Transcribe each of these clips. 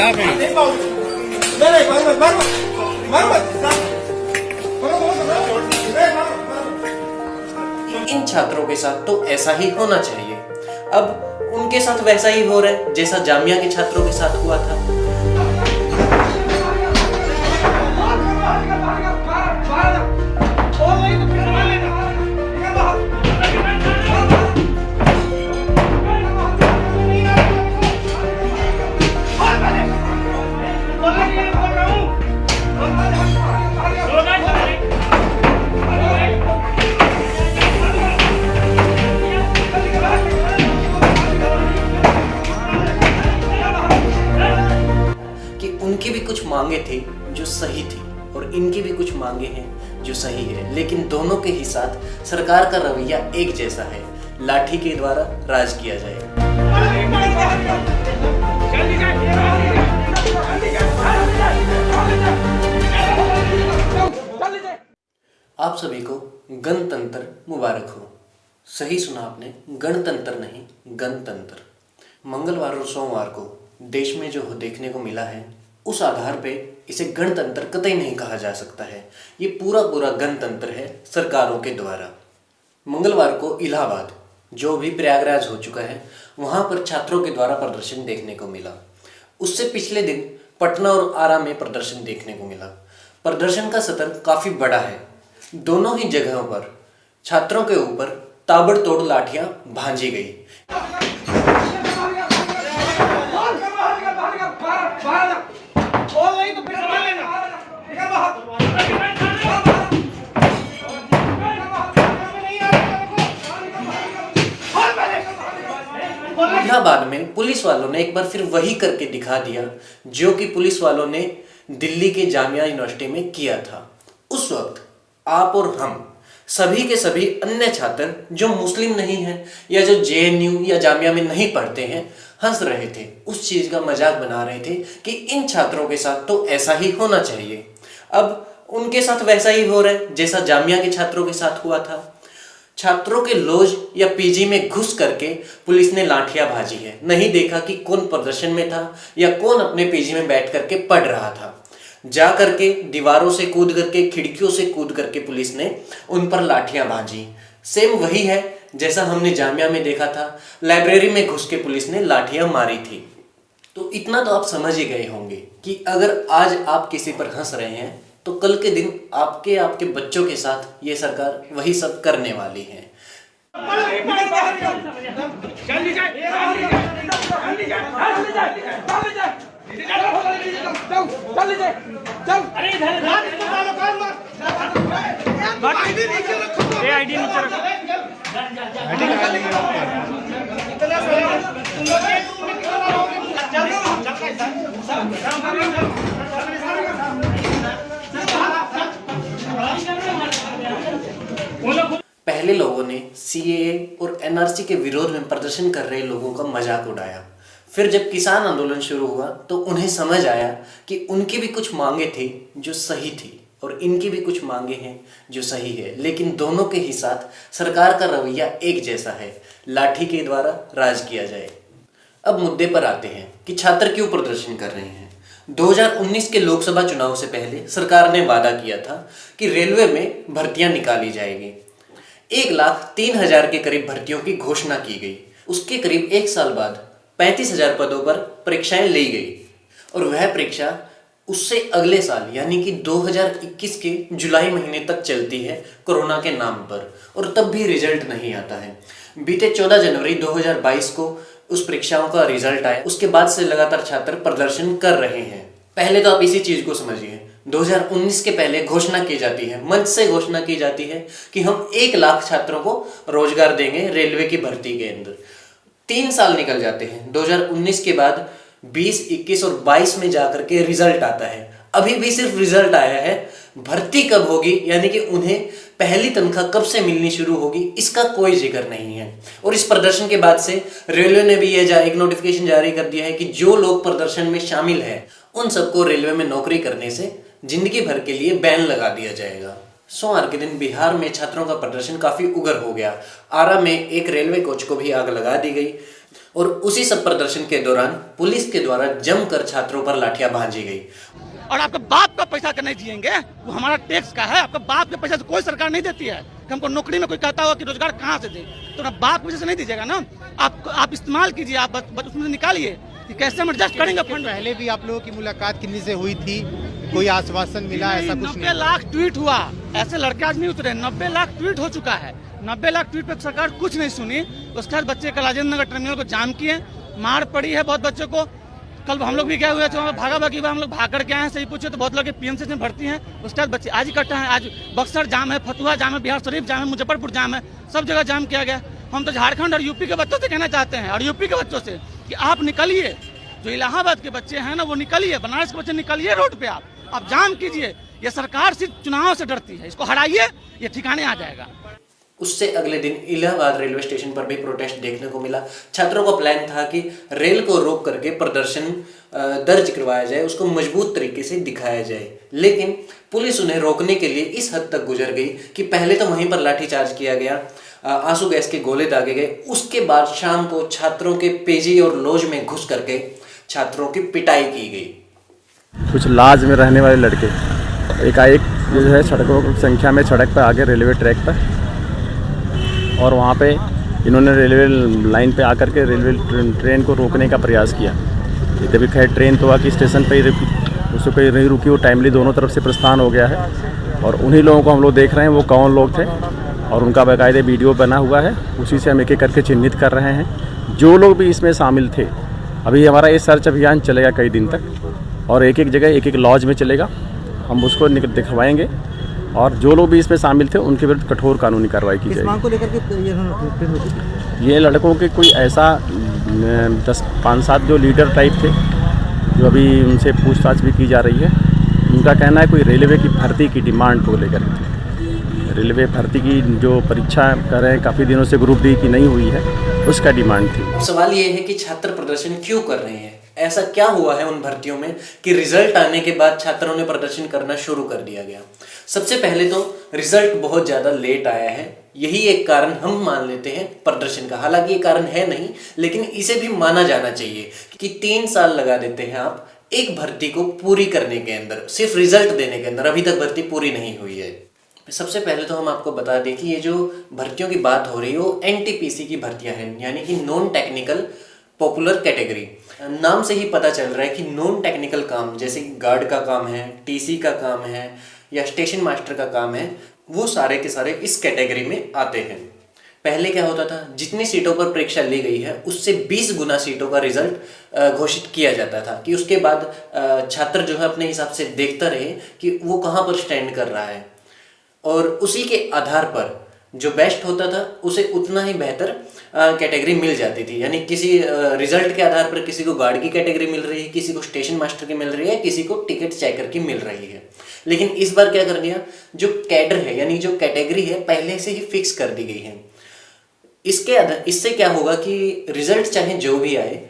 क्या करें? इन छात्रों के साथ तो ऐसा ही होना चाहिए। अब उनके साथ वैसा ही हो रहा है जैसा जामिया के छात्रों के साथ हुआ था। उनकी भी कुछ मांगे थी जो सही थी और इनकी भी कुछ मांगे हैं जो सही है, लेकिन दोनों के ही साथ सरकार का रवैया एक जैसा है, लाठी के द्वारा राज किया जाएगा। आप सभी को गणतंत्र मुबारक हो। सही सुना आपने, गणतंत्र नहीं गणतंत्र। मंगलवार और सोमवार को देश में जो देखने को मिला है उस आधार पे इसे गणतंत्र कतई नहीं कहा जा सकता है। ये पूरा गणतंत्र है सरकारों के द्वारा। मंगलवार को इलाहाबाद, जो भी प्रयागराज हो चुका है, वहां पर छात्रों के द्वारा प्रदर्शन देखने को मिला। उससे पिछले दिन पटना और आरा में प्रदर्शन देखने को मिला। प्रदर्शन का सत्र काफी बड़ा है। दोनों ही जगहों पर छात्रों के ऊपर ताबड़तोड़ लाठियां भांजी गई। इलाहाबाद में पुलिस वालों ने एक बार फिर वही करके दिखा दिया जो कि पुलिस वालों ने दिल्ली के जामिया यूनिवर्सिटी में किया था। उस वक्त आप और हम सभी के सभी अन्य छात्र जो मुस्लिम नहीं हैं या जो जेएनयू या जामिया में नहीं पढ़ते हैं हंस रहे थे, उस चीज का मजाक बना रहे थे कि इन छात्रों के साथ तो ऐसा ही होना चाहिए। अब उनके साथ वैसा ही हो रहा है जैसा जामिया के छात्रों के साथ हुआ था। छात्रों के लॉज या पीजी में घुस करके पुलिस ने लाठियां भाजी है। नहीं देखा कि कौन प्रदर्शन में था या कौन अपने पीजी में बैठ करके पढ़ रहा था। जा करके दीवारों से कूद करके, खिड़कियों से कूद करके पुलिस ने उन पर लाठियां भाजी। सेम वही है जैसा हमने जामिया में देखा था। लाइब्रेरी में घुस के पुलिस ने लाठियां मारी थी। तो इतना तो आप समझ ही गए होंगे कि अगर आज आप किसी पर हंस रहे हैं तो कल के दिन आपके बच्चों के साथ ये सरकार वही सब करने वाली है। पहले लोगों ने सीएए और एनआरसी के विरोध में प्रदर्शन कर रहे लोगों का मजाक उड़ाया। फिर जब किसान आंदोलन शुरू हुआ तो उन्हें समझ आया कि उनकी भी कुछ मांगे थी जो सही थी और इनकी भी कुछ मांगे हैं जो सही है, लेकिन दोनों के ही साथ सरकार का रवैया एक जैसा है, लाठी के द्वारा राज किया जाए। अब मुद्दे पर आते हैं कि छात्र क्यों प्रदर्शन कर रहे हैं। 2019 के लोकसभा चुनाव से पहले सरकार ने वादा किया था कि रेलवे में भर्तियां निकाली जाएगी। 1,03,000 के करीब भर्तियों की घोषणा की गई। उसके करीब एक साल बाद 35,000 पदों पर परीक्षाएं ली गई और वह परीक्षा उससे अगले साल यानी कि 2021 के जुलाई महीने तक चलती है कोरोना के नाम पर, और तब भी रिजल्ट नहीं आता है। बीते 14 जनवरी 2022 को उस परीक्षाओं का रिजल्ट आया। उसके बाद से लगातार छात्र प्रदर्शन कर रहे हैं। पहले तो आप इसी चीज को समझिए, 2019 के पहले घोषणा की जाती है, मंच से घोषणा की जाती है कि हम 1 लाख छात्रों को रोजगार देंगे रेलवे की भर्ती के अंदर। 3 साल निकल जाते हैं। 2019 के बाद 20, 21 और 22 में जाकर के रिजल्ट आता है। अभी भी सिर्फ रिजल्ट आया है, भर्ती कब होगी यानी कि उन्हें पहली तनख्वाह कब से मिलनी शुरू होगी इसका कोई जिक्र नहीं है। और इस प्रदर्शन के बाद से रेलवे ने भी एक नोटिफिकेशन जारी कर दिया है कि जो लोग प्रदर्शन में शामिल हैं उन सबको रेलवे में नौकरी करने से जिंदगी भर के लिए बैन लगा दिया जाएगा। सोमवार के दिन बिहार में छात्रों का प्रदर्शन काफी उग्र हो गया। आरा में एक रेलवे कोच को भी आग लगा दी गई। और उसी सब प्रदर्शन के दौरान पुलिस के द्वारा जमकर छात्रों पर लाठियां भांजी गई। और आपके बाप का पैसा का नहीं जिएंगे, वो हमारा टैक्स का है। आपके बाप के पैसा से कोई सरकार नहीं देती है कि हमको नौकरी में कोई कहता होगा कि रोजगार कहाँ से दे, तो ना बाप के पैसे से नहीं दीजिएगा ना। आप इस्तेमाल कीजिए, आप बस उसमें से निकालिए कि कैसे हम एडजस्ट करेंगे फंड। पहले भी आप लोगों की मुलाकात किन्हीं से हुई थी, कोई आश्वासन मिला? ऐसा कुछ 90 लाख ट्वीट हुआ, ऐसे लड़के आज नहीं उतरे। 90 लाख ट्वीट हो चुका है, 90 लाख ट्वीट पे सरकार कुछ नहीं सुनी। उसके बाद बच्चे का राजेंद्र नगर टर्मिनल को जाम किए, मार पड़ी है बहुत बच्चों को। कल हम लोग भी गए हुए थे वहाँ, भागा भागी हम लोग भाग करके आए हैं। सही पूछे तो बहुत लोग पीएमसीएच में भर्ती हैं। उसके बाद बच्चे आज इकट्ठा हैं। आज बक्सर जाम है, फतुहा जाम है, बिहार शरीफ जाम है, मुजफ्फरपुर जाम है, सब जगह जाम किया गया। हम तो झारखंड और यूपी के बच्चों से कहना चाहते हैं, और यूपी के बच्चों से कि आप निकलिए, जो इलाहाबाद के बच्चे हैं ना वो निकलिए, बनारस के बच्चे निकलिए रोड पे, आप जाम कीजिए। ये सरकार सिर्फ चुनाव से डरती है, इसको हटाइए, ये ठिकाने आ जाएगा। उससे अगले दिन इलाहाबाद रेलवे स्टेशन पर भी प्रोटेस्ट देखने को मिला। छात्रों का प्लान था कि रेल को रोक करके प्रदर्शन दर्ज करवाया जाए, उसको मजबूत तरीके से दिखाया जाए। लेकिन पुलिस उन्हें रोकने के लिए इस हद तक गुजर गई कि पहले तो वहीं पर लाठीचार्ज किया गया, आंसू गैस के गोले दागे गए। उसके बाद शाम को छात्रों के पेजी और लॉज में घुस करके छात्रों की पिटाई की गई। कुछ लाज में रहने वाले लड़के एकाएक जो है सड़कों की संख्या में सड़क पर आगे रेलवे ट्रैक पर, और वहाँ पे इन्होंने रेलवे लाइन पे आकर के रेलवे ट्रेन को रोकने का प्रयास किया। इधर भी खैर ट्रेन तो आके स्टेशन पे ही रुकी, उससे कोई नहीं रुकी, वो टाइमली दोनों तरफ से प्रस्थान हो गया है। और उन्हीं लोगों को हम लोग देख रहे हैं वो कौन लोग थे, और उनका बाकायदे वीडियो बना हुआ है, उसी से हम एक एक करके चिन्हित कर रहे हैं जो लोग भी इसमें शामिल थे। अभी हमारा ये सर्च अभियान चलेगा कई दिन तक, और एक एक जगह एक एक लॉज में चलेगा, हम उसको दिखवाएंगे, और जो लोग भी इसमें शामिल थे उनके विरुद्ध कठोर कानूनी कार्रवाई की जाएगी। को लेकर के ये लड़कों के कोई ऐसा 5-7 जो लीडर टाइप थे, जो अभी उनसे पूछताछ भी की जा रही है, उनका कहना है कोई रेलवे की भर्ती की डिमांड को लेकर के। रेलवे भर्ती की जो परीक्षा कर रहे हैं काफ़ी दिनों से ग्रुप डी की नहीं हुई है, उसका डिमांड थी। अब सवाल ये है कि छात्र प्रदर्शन क्यों कर रहे हैं? ऐसा क्या हुआ है उन भर्तियों में कि रिजल्ट आने के बाद छात्रों ने प्रदर्शन करना शुरू कर दिया गया? सबसे पहले तो रिजल्ट बहुत ज़्यादा लेट आया है, यही एक कारण हम मान लेते हैं प्रदर्शन का। हालांकि ये कारण है नहीं, लेकिन इसे भी माना जाना चाहिए कि 3 साल लगा देते हैं आप एक भर्ती को पूरी करने के अंदर, सिर्फ रिजल्ट देने के अंदर। अभी तक भर्ती पूरी नहीं हुई है। सबसे पहले तो हम आपको बता दें कि ये जो भर्तियों की बात हो रही है वो एनटीपीसी की भर्तियां हैं, यानी कि नॉन टेक्निकल पॉपुलर कैटेगरी। नाम से ही पता चल रहा है कि नॉन टेक्निकल काम, जैसे गार्ड का काम है, टीसी का काम है, या स्टेशन मास्टर का काम है, वो सारे के सारे इस कैटेगरी में आते हैं। पहले क्या होता था, जितनी सीटों पर परीक्षा ली गई है उससे 20 गुना सीटों का रिजल्ट घोषित किया जाता था, कि उसके बाद छात्र जो है अपने हिसाब से देखता रहे कि वो कहाँ पर स्टैंड कर रहा है, और उसी के आधार पर जो बेस्ट होता था उसे उतना ही बेहतर कैटेगरी मिल जाती थी। यानी किसी रिजल्ट के आधार पर किसी को गार्ड की कैटेगरी मिल रही है, किसी को स्टेशन मास्टर की मिल रही है, किसी को टिकट चेकर की मिल रही है। लेकिन इस बार क्या कर दिया, जो कैडर है यानी जो कैटेगरी है पहले से ही फिक्स कर दी गई है। इससे क्या होगा कि रिजल्ट चाहे जो भी आए,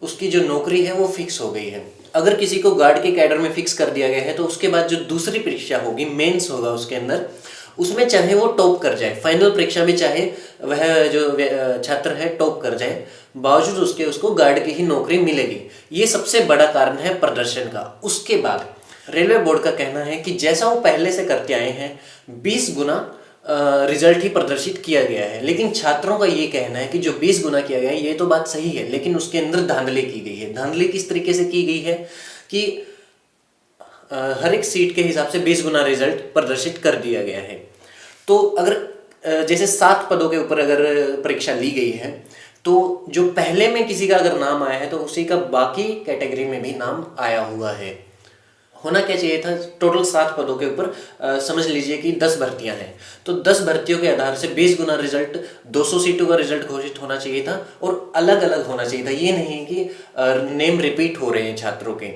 उसकी जो नौकरी है वो फिक्स हो गई है। अगर किसी को गार्ड के कैडर में फिक्स कर दिया गया है तो उसके बाद जो दूसरी परीक्षा होगी, मेंस होगा उसके अंदर, उसमें चाहे वो टॉप कर जाए, फाइनल परीक्षा में चाहे वह जो छात्र है टॉप कर जाए, बावजूद उसके उसको गार्ड की ही नौकरी मिलेगी। ये सबसे बड़ा कारण है प्रदर्शन का। उसके बाद रेलवे बोर्ड का कहना है कि जैसा वो पहले से करते आए हैं 20 गुना रिजल्ट ही प्रदर्शित किया गया है। लेकिन छात्रों का ये कहना है कि जो 20 गुना किया गया है ये तो बात सही है, लेकिन उसके अंदर धांधली की गई है। धांधली किस तरीके से की गई है कि हर एक सीट के हिसाब से 20 गुना रिजल्ट प्रदर्शित कर दिया गया है। तो अगर जैसे 7 पदों के ऊपर अगर परीक्षा ली गई है तो जो पहले में किसी का अगर नाम आया है तो उसी का बाकी कैटेगरी में भी नाम आया हुआ है। होना क्या चाहिए था, टोटल 7 पदों के ऊपर समझ लीजिए कि 10 भर्तियां हैं, तो 10 भर्तियों के आधार से 20 गुना रिजल्ट, 200 सीटों का रिजल्ट घोषित होना चाहिए था और अलग अलग होना चाहिए था। ये नहीं कि नेम रिपीट हो रहे हैं छात्रों के।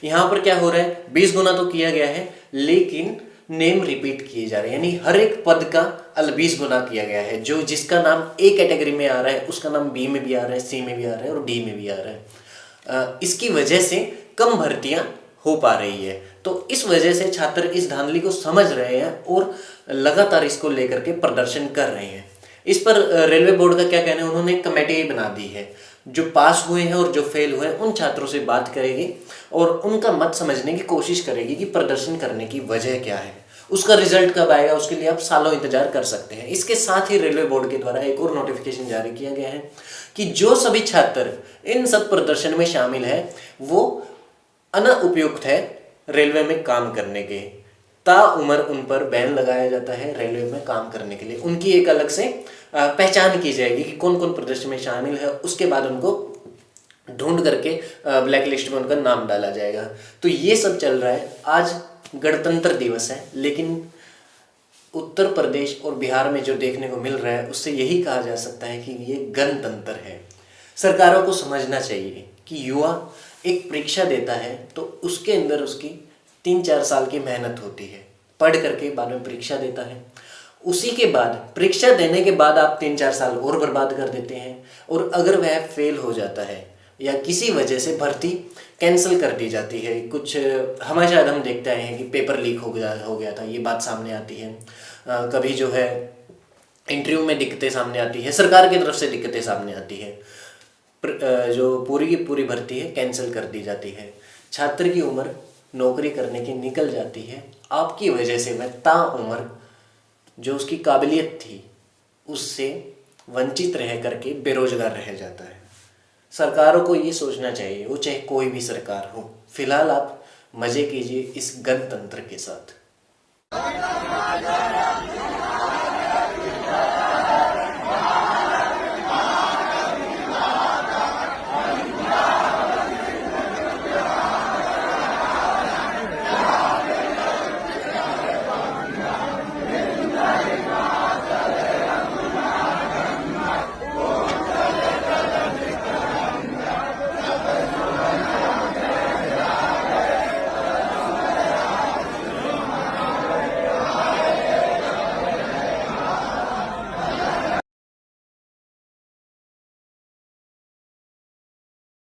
यहाँ पर क्या हो रहा है, 20 गुना तो किया गया है लेकिन नेम रिपीट किए जा रहे हैं, यानी हर एक पद का 20 गुना किया गया है। जो जिसका नाम ए कैटेगरी में आ रहा है उसका नाम बी में भी आ रहा है, सी में भी आ रहा है और डी में भी आ रहा है। इसकी वजह से कम भर्तियां हो पा रही है। तो इस वजह से छात्र इस धांधली को समझ रहे हैं और लगातार इसको लेकर के प्रदर्शन कर रहे हैं। इस पर रेलवे बोर्ड का क्या कहना है, उन्होंने कमेटी बना दी है। जो पास हुए हैं और जो फेल हुए हैं उन छात्रों से बात करेगी और उनका मत समझने की कोशिश करेगी कि प्रदर्शन करने की वजह क्या है। उसका रिजल्ट कब आएगा उसके लिए आप सालों इंतजार कर सकते हैं। इसके साथ ही रेलवे बोर्ड के द्वारा एक और नोटिफिकेशन जारी किया गया है कि जो सभी छात्र इन सब प्रदर्शन में शामिल है वो अनुपयुक्त है रेलवे में काम करने के। ताउम्र उन पर बैन लगाया जाता है रेलवे में काम करने के लिए। उनकी एक अलग से पहचान की जाएगी कि कौन कौन प्रदर्शन में शामिल है। उसके बाद उनको ढूंढ करके ब्लैक लिस्ट में उनका नाम डाला जाएगा। तो ये सब चल रहा है। आज गणतंत्र दिवस है, लेकिन उत्तर प्रदेश और बिहार में जो देखने को मिल रहा है उससे यही कहा जा सकता है कि ये गणतंत्र है। सरकारों को समझना चाहिए कि युवा एक परीक्षा देता है तो उसके अंदर उसकी 3-4 साल की मेहनत होती है, पढ़ करके बाद में परीक्षा देता है। उसी के बाद परीक्षा देने के बाद आप 3-4 साल और बर्बाद कर देते हैं और अगर वह फेल हो जाता है या किसी वजह से भर्ती कैंसिल कर दी जाती है, कुछ हमेशा हम देखते आए हैं कि पेपर लीक हो गया था, ये बात सामने आती है। कभी जो है इंटरव्यू में दिक्कतें सामने आती है, सरकार की तरफ से दिक्कतें सामने आती है, जो पूरी की पूरी भर्ती है कैंसिल कर दी जाती है। छात्र की उम्र नौकरी करने की निकल जाती है, आपकी वजह से वह ताउम्र जो उसकी काबिलियत थी उससे वंचित रह करके बेरोजगार रह जाता है। सरकारों को ये सोचना चाहिए, वो चाहे कोई भी सरकार हो। फिलहाल आप मजे कीजिए इस गणतंत्र के साथ।